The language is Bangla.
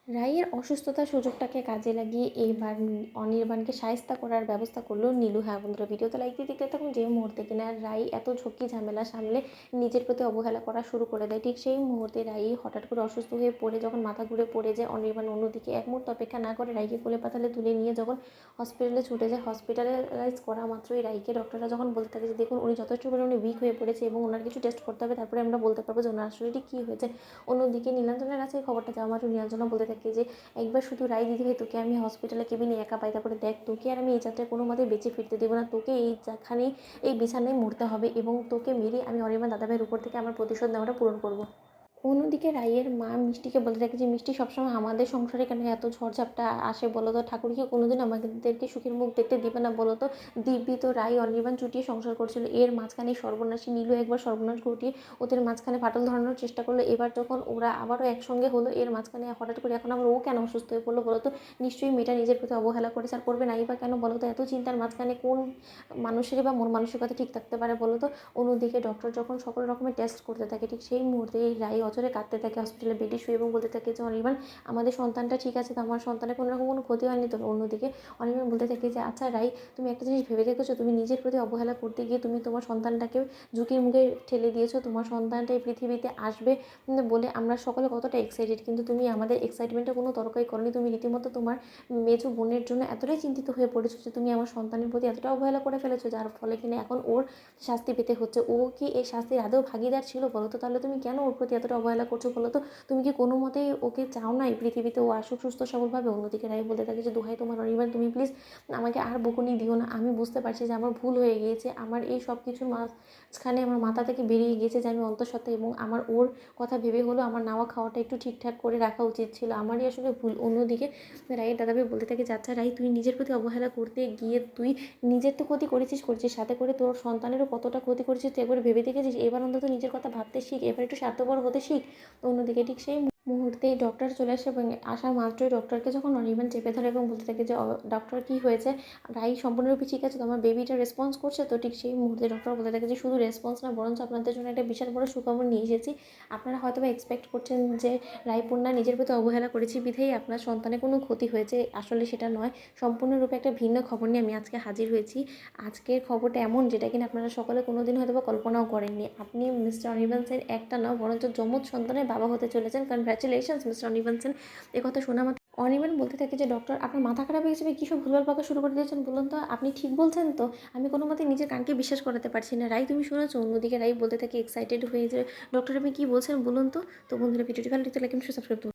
রাইয়ের অসুস্থতার সুযোগটাকে কাজে লাগিয়ে এইবার অনির্বাণকে শায়েস্তা করার ব্যবস্থা করলো নীলু। হ্যাঁ বন্ধুরা, ভিডিওতে লাইক দিয়ে দেখতে থাকুন। যে মুহূর্তে কিনা রাই এত ঝক্কি ঝামেলা সামলে নিজের প্রতি অবহেলা করা শুরু করে দেয়, ঠিক সেই মুহূর্তে রাই হঠাৎ করে অসুস্থ হয়ে পড়ে যখন মাথা ঘুরে পড়ে যায়, অনির্বাণ অন্যদিকে এক মুহূর্ত অপেক্ষা না করে রাইকে কোলে পাতালে তুলে নিয়ে যখন হসপিটালে ছুটে যায়, হসপিটালাইজ করা মাত্রই রাইকে ডক্টররা যখন বলতে থাকে যে দেখুন উনি যথেষ্ট পরিমাণে উইক হয়ে পড়েছে এবং ওনার কিছু টেস্ট করতে হবে, তারপরে আমরা বলতে পারবো যে ওনার আসলে ঠিক কী হয়েছে। অন্যদিকে নীলাঞ্জনের কাছে খবরটা যাওয়া মাত্র নীলাঞ্জনা বলতে থাকে যে একবার শুধু রায় দিদি ভাই তোকে আমি হসপিটালে কেবিনে একা পাই, তারপরে দেখ তোকে আর আমি এই যাত্রায় কোনো মতেই বেঁচে ফিরতে দেবো না, তোকে যেখানেই এই বিছানায় মরতে হবে এবং তোকে মেরে আমি অনির্বাণ দাদাভাইয়ের উপর থেকে আমার প্রতিশোধ নেওয়াটা পূরণ করবো। অন্যদিকে রাইয়ের মা মিষ্টিকে বলতে থাকে যে মিষ্টি সবসময় আমাদের সংসারে কেন এত ঝড়ঝাপটা আসে বলো তো, ঠাকুর কি কোনোদিন আমাদেরকে সুখের মুখ দেখতে দিবে না বলো তো। দিব্যি তো রাই অনির্বাণ চুটিয়ে সংসার করছিল, এর মাঝখানে সর্বনাশী নীলু একবার সর্বনাশ ঘটিয়ে ওদের মাঝখানে ফাটল ধরানোর চেষ্টা করলো। এবার যখন ওরা আবারও একসঙ্গে হলো, এর মাঝখানে হঠাৎ করে এখন আবার ও কেন অসুস্থ হয়ে পড়লো বলো তো। নিশ্চয়ই মেয়েটা নিজের প্রতি অবহেলা করেছে, আর করবে নাই বা কেন বলো তো। এত চিন্তার মাঝখানে কোন মানুষেরই বা মন মানসিকতা ঠিক থাকতে পারে বলো তো। অন্যদিকে ডক্টর যখন সকল রকমের টেস্ট করতে থাকে, ঠিক সেই মুহূর্তে এই রাই অচরে কাঁদতে থাকে হসপিটালে বেডে শুয়ে এবং বলতে থাকে যে অনির্বাণ আমাদের সন্তানটা ঠিক আছে তো, আমার সন্তানের কোনো রকম কোনো ক্ষতি হয়নি তো। অন্যদিকে অনির্বাণ বলতে থাকে যে আচ্ছা রাই, তুমি একটা জিনিস ভেবে দেখেছো, তুমি নিজের প্রতি অবহেলা করতে গিয়ে তুমি তোমার সন্তানটাকে ঝুঁকির মুখে ঠেলে দিয়েছো। তোমার সন্তানটা এই পৃথিবীতে আসবে বলে আমরা সকলে কতটা এক্সাইটেড, কিন্তু তুমি আমাদের এক্সাইটমেন্টে কোনো তর্কই করনি। তুমি রীতিমতো তোমার মেজো বোনের জন্য এতটাই চিন্তিত হয়ে পড়েছো যে তুমি আমার সন্তানের প্রতি এতটা অবহেলা করে ফেলেছো, যার ফলে কিনা এখন ওর শাস্তি পেতে হচ্ছে। ও কি এই শাস্তির আদৌ ভাগিদার ছিল বলো তো? তাহলে তুমি কেন ওর প্রতি এতটা অবহেলা করছো বলো তো? তুমি কি কোনো মতেই ওকে চাও না এই পৃথিবীতে ও আসুক সুস্থ সবলভাবে? অন্যদিকে রাই বলতে থাকে যে দোহাই তোমার অনির্বাণ, তুমি প্লিজ আমাকে আর বকুনি দিও না। আমি বুঝতে পারছি যে আমার ভুল হয়ে গিয়েছে, আমার এই সব কিছুর মাঝখানে আমার মাথা থেকে বেরিয়ে গিয়েছে যে আমি অন্তঃসত্ত্বা, এবং আমার ওর কথা ভেবে হলো আমার নাওয়া খাওয়াটা একটু ঠিকঠাক করে রাখা উচিত ছিল, আমারই আসলে ভুল। অন্যদিকে রাইয়ের দাদাভাই বলতে থাকে যে আচ্ছা রাই, তুই নিজের প্রতি অবহেলা করতে গিয়ে তুই নিজের তো ক্ষতি করেছিস, সাথে করে তোর সন্তানেরও কতটা ক্ষতি করেছিস তুই একবার ভেবে দেখেছিস? এবার অন্তত নিজের কথা ভাবতে শিখ, এবার একটু স্বার্থপর হতে শিখ। অন্যদিকে ঠিক সেই মুহূর্তেই ডক্টর চলে আসে এবং আসা মাত্রই ডক্টরকে যখন অনির্বাণ চেপে ধরে এবং বলতে থাকে যে ডক্টর কী হয়েছে, রাই সম্পূর্ণরূপে ঠিক আছে তো, আমার বেবিটা রেসপন্স করছে তো? ঠিক সেই মুহূর্তে ডক্টর বলতে থাকে যে শুধু রেসপন্স না, বরঞ্চ আপনাদের জন্য একটা বিশাল বড় সুখবর নিয়ে এসেছি। আপনারা হয়তো বা এক্সপেক্ট করছেন যে রায়পূর্ণা নিজের প্রতি অবহেলা করেছি বিধেই আপনার সন্তানের কোনো ক্ষতি হয়েছে, আসলে সেটা নয়। সম্পূর্ণরূপে একটা ভিন্ন খবর নিয়ে আমি আজকে হাজির হয়েছি। আজকের খবরটা এমন যেটা কিনা আপনারা সকলে কোনো দিন হয়তো বা কল্পনাও করেননি। আপনি মিস্টার অনির্বাণ সেন একটা নয় বরঞ্চ যমজ সন্তানের বাবা হতে চলেছেন। Congratulations mister Anirban Sen. একথা শোনা মাত্র অনির্বাণ বলতে থাকে যে ডক্টর আপনার মাথা খারাপ হয়ে গেছে, কী সব ভুলভাল বকা শুরু করে দিয়েছেন বলুন তো, আপনি ঠিক বলছেন তো? আমি কোনো মতে নিজের কানকে বিশ্বাস করাতে পারছি না। রাই তুমি শুনেছো? অন্যদিকে রাই বলতে থাকে এক্সাইটেড হয়ে যে ডক্টর আপনি কী বলছেন বলুন তো। তো বন্ধুরা, ভিডিওটি ভালো লাগলে লাইক এবং সাবস্ক্রাইব